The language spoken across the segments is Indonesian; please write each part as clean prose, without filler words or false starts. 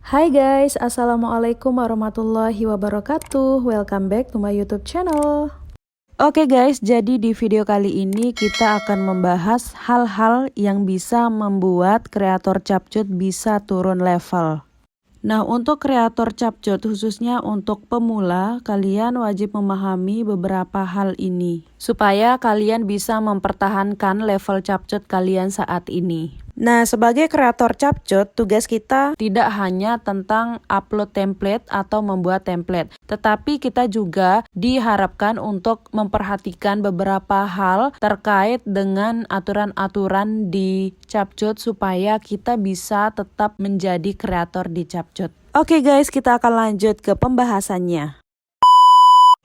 Hai guys, Assalamualaikum warahmatullahi wabarakatuh. Welcome back to my YouTube channel. Oke guys, jadi di video kali ini kita akan membahas hal-hal yang bisa membuat kreator Capcut bisa turun level. Nah, untuk kreator Capcut khususnya untuk pemula, kalian wajib memahami beberapa hal ini supaya kalian bisa mempertahankan level Capcut kalian saat ini. Nah, sebagai kreator Capcut, tugas kita tidak hanya tentang upload template atau membuat template, tetapi kita juga diharapkan untuk memperhatikan beberapa hal terkait dengan aturan-aturan di Capcut supaya kita bisa tetap menjadi kreator di Capcut. Oke guys, kita akan lanjut ke pembahasannya.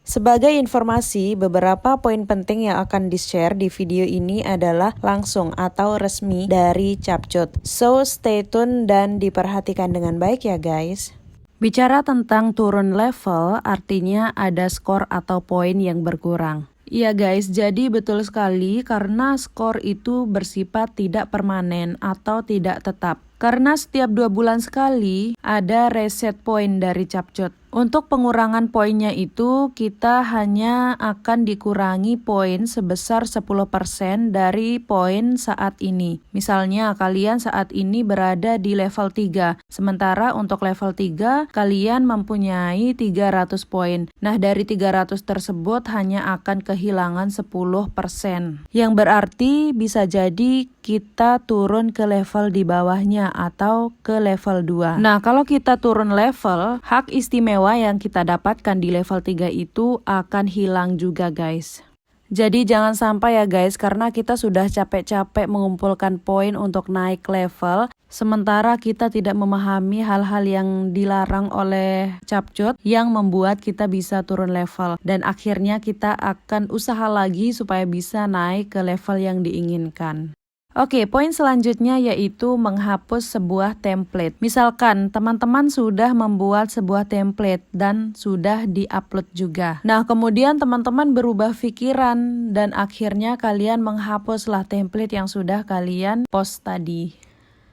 Sebagai informasi, beberapa poin penting yang akan di-share di video ini adalah langsung atau resmi dari Capcut. So, stay tune dan diperhatikan dengan baik ya guys. Bicara tentang turun level, artinya ada skor atau poin yang berkurang. Iya guys, jadi betul sekali karena skor itu bersifat tidak permanen atau tidak tetap. Karena setiap 2 bulan sekali ada reset poin dari Capcut. Untuk pengurangan poinnya itu kita hanya akan dikurangi poin sebesar 10% dari poin saat ini. Misalnya kalian saat ini berada di level 3. Sementara untuk level 3 kalian mempunyai 300 poin. Nah, dari 300 tersebut hanya akan kehilangan 10%. Yang berarti bisa jadi kita turun ke level di bawahnya atau ke level 2. Nah, kalau kita turun level, hak istimewa yang kita dapatkan di level 3 itu akan hilang juga guys. Jadi jangan sampai ya guys, karena kita sudah capek-capek mengumpulkan poin untuk naik level, sementara kita tidak memahami hal-hal yang dilarang oleh Capcut yang membuat kita bisa turun level. Dan akhirnya kita akan usaha lagi supaya bisa naik ke level yang diinginkan. Oke, poin selanjutnya yaitu menghapus sebuah template. Misalkan teman-teman sudah membuat sebuah template dan sudah di-upload juga. Nah, kemudian teman-teman berubah pikiran dan akhirnya kalian menghapuslah template yang sudah kalian post tadi.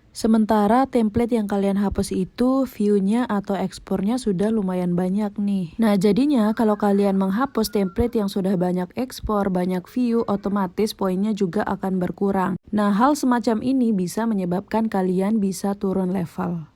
Sementara template yang kalian hapus itu view-nya atau ekspornya sudah lumayan banyak nih. Nah, jadinya kalau kalian menghapus template yang sudah banyak ekspor, banyak view, otomatis poinnya juga akan berkurang. Nah, hal semacam ini bisa menyebabkan kalian bisa turun level.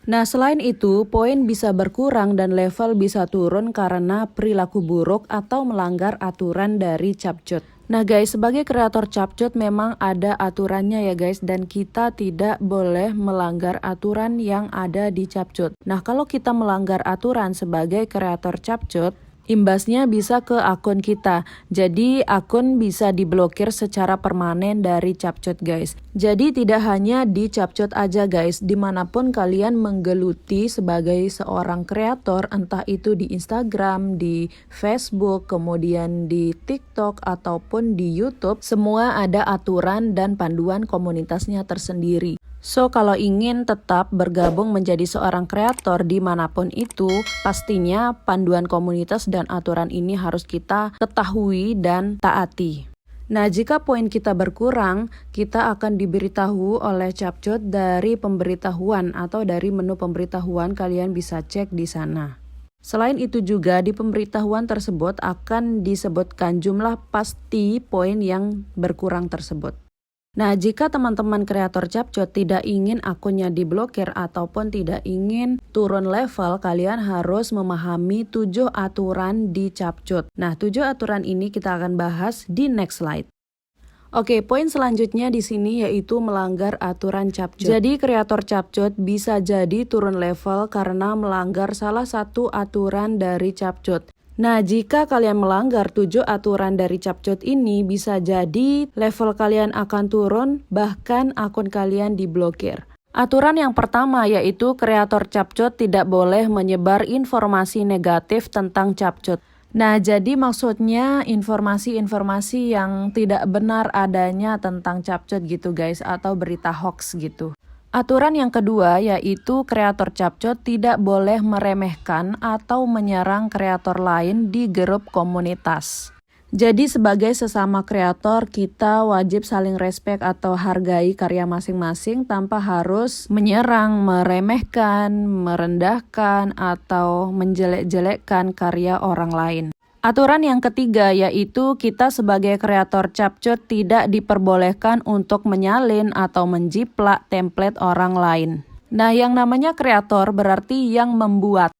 Nah, selain itu, poin bisa berkurang dan level bisa turun karena perilaku buruk atau melanggar aturan dari Capcut. Nah guys, sebagai kreator Capcut memang ada aturannya ya guys, dan kita tidak boleh melanggar aturan yang ada di Capcut. Nah, kalau kita melanggar aturan sebagai kreator Capcut, imbasnya bisa ke akun kita. Jadi akun bisa diblokir secara permanen dari Capcut guys. Jadi tidak hanya di Capcut aja guys, dimanapun kalian menggeluti sebagai seorang kreator, entah itu di Instagram, di Facebook, kemudian di TikTok ataupun di YouTube, semua ada aturan dan panduan komunitasnya tersendiri. So, kalau ingin tetap bergabung menjadi seorang kreator dimanapun itu, pastinya panduan komunitas dan aturan ini harus kita ketahui dan taati. Nah, jika poin kita berkurang, kita akan diberitahu oleh Capcut dari pemberitahuan atau dari menu pemberitahuan, kalian bisa cek di sana. Selain itu juga di pemberitahuan tersebut akan disebutkan jumlah pasti poin yang berkurang tersebut. Nah, jika teman-teman kreator Capcut tidak ingin akunnya diblokir ataupun tidak ingin turun level, kalian harus memahami 7 aturan di Capcut. Nah, 7 aturan ini kita akan bahas di next slide. Oke, poin selanjutnya di sini yaitu melanggar aturan Capcut. Jadi kreator Capcut bisa jadi turun level karena melanggar salah satu aturan dari Capcut. Nah, jika kalian melanggar 7 aturan dari Capcut ini, bisa jadi level kalian akan turun, bahkan akun kalian diblokir. Aturan yang pertama yaitu kreator Capcut tidak boleh menyebar informasi negatif tentang Capcut. Nah, jadi maksudnya informasi-informasi yang tidak benar adanya tentang Capcut gitu guys, atau berita hoax gitu. Aturan yang kedua yaitu kreator Capcut tidak boleh meremehkan atau menyerang kreator lain di grup komunitas. Jadi sebagai sesama kreator, kita wajib saling respect atau hargai karya masing-masing tanpa harus menyerang, meremehkan, merendahkan, atau menjelek-jelekkan karya orang lain. Aturan yang ketiga yaitu kita sebagai kreator capcut tidak diperbolehkan untuk menyalin atau menjiplak template orang lain. Nah, yang namanya kreator berarti yang membuat.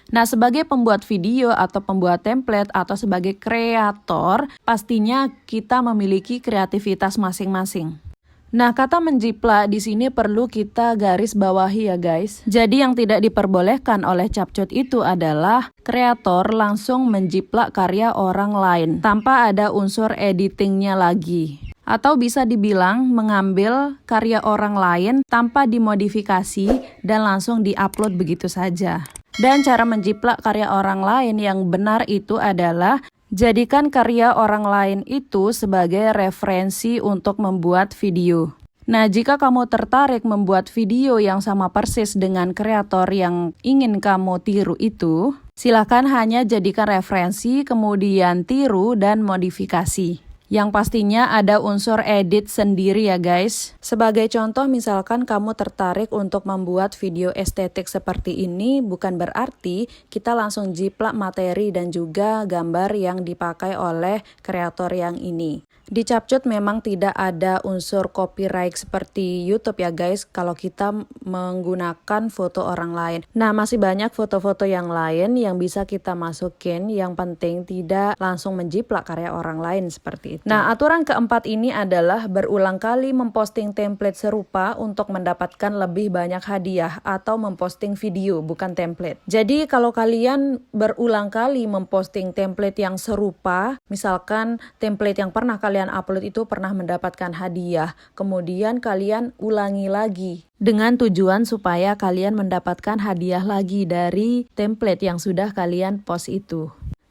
Nah, sebagai pembuat video atau pembuat template atau sebagai kreator, pastinya kita memiliki kreativitas masing-masing. Nah, kata menjiplak di sini perlu kita garis bawahi ya guys. Jadi yang tidak diperbolehkan oleh capcut itu adalah kreator langsung menjiplak karya orang lain tanpa ada unsur editingnya lagi. Atau bisa dibilang mengambil karya orang lain tanpa dimodifikasi dan langsung diupload begitu saja. Dan cara menjiplak karya orang lain yang benar itu adalah jadikan karya orang lain itu sebagai referensi untuk membuat video. Nah, jika kamu tertarik membuat video yang sama persis dengan kreator yang ingin kamu tiru itu, silakan hanya jadikan referensi, kemudian tiru dan modifikasi. Yang pastinya ada unsur edit sendiri ya guys. Sebagai contoh, misalkan kamu tertarik untuk membuat video estetik seperti ini, bukan berarti kita langsung jiplak materi dan juga gambar yang dipakai oleh kreator yang ini. Di capcut memang tidak ada unsur copyright seperti YouTube ya guys, kalau kita menggunakan foto orang lain. Nah, masih banyak foto-foto yang lain yang bisa kita masukin, yang penting tidak langsung menjiplak karya orang lain seperti itu. Nah, aturan keempat ini adalah berulang kali memposting template serupa untuk mendapatkan lebih banyak hadiah atau memposting video, bukan template. Jadi kalau kalian berulang kali memposting template yang serupa, misalkan template yang pernah kalian upload itu pernah mendapatkan hadiah, kemudian kalian ulangi lagi dengan tujuan supaya kalian mendapatkan hadiah lagi dari template yang sudah kalian post itu.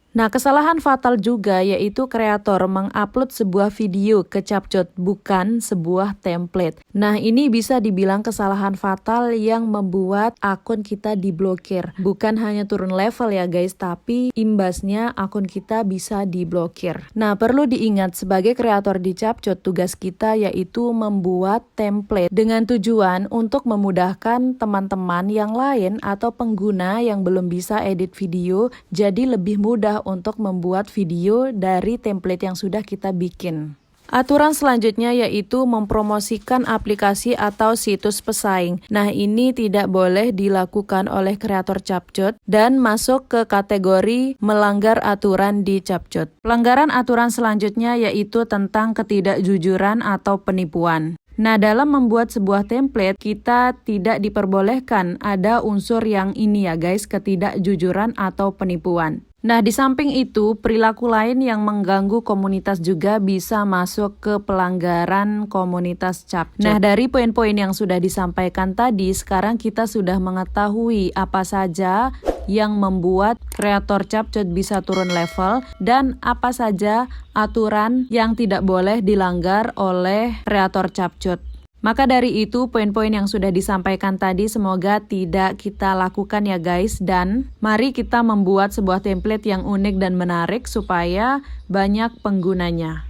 Nah, kesalahan fatal juga yaitu kreator mengupload sebuah video ke capcut, bukan sebuah template. Nah, ini bisa dibilang kesalahan fatal yang membuat akun kita diblokir. Bukan hanya turun level ya guys, tapi imbasnya akun kita bisa diblokir. Nah, perlu diingat sebagai kreator di capcut, tugas kita yaitu membuat template dengan tujuan untuk memudahkan teman-teman yang lain atau pengguna yang belum bisa edit video, jadi lebih mudah untuk membuat video dari template yang sudah kita bikin. Aturan selanjutnya yaitu mempromosikan aplikasi atau situs pesaing. Nah, ini tidak boleh dilakukan oleh kreator capcut dan masuk ke kategori melanggar aturan di capcut. Pelanggaran aturan selanjutnya yaitu tentang ketidakjujuran atau penipuan. Nah, dalam membuat sebuah template, kita tidak diperbolehkan ada unsur yang ini ya guys, ketidakjujuran atau penipuan. Nah, di samping itu, perilaku lain yang mengganggu komunitas juga bisa masuk ke pelanggaran komunitas capcut. Nah, dari poin-poin yang sudah disampaikan tadi, sekarang kita sudah mengetahui apa saja yang membuat kreator capcut bisa turun level dan apa saja aturan yang tidak boleh dilanggar oleh kreator capcut. Maka dari itu, poin-poin yang sudah disampaikan tadi semoga tidak kita lakukan ya guys, dan mari kita membuat sebuah template yang unik dan menarik supaya banyak penggunanya.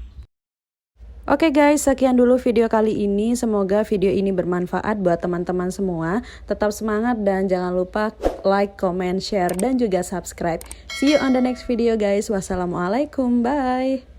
Oke guys, sekian dulu video kali ini. Semoga video ini bermanfaat buat teman-teman semua. Tetap semangat dan jangan lupa like, comment, share, dan juga subscribe. See you on the next video guys. Wassalamualaikum, bye.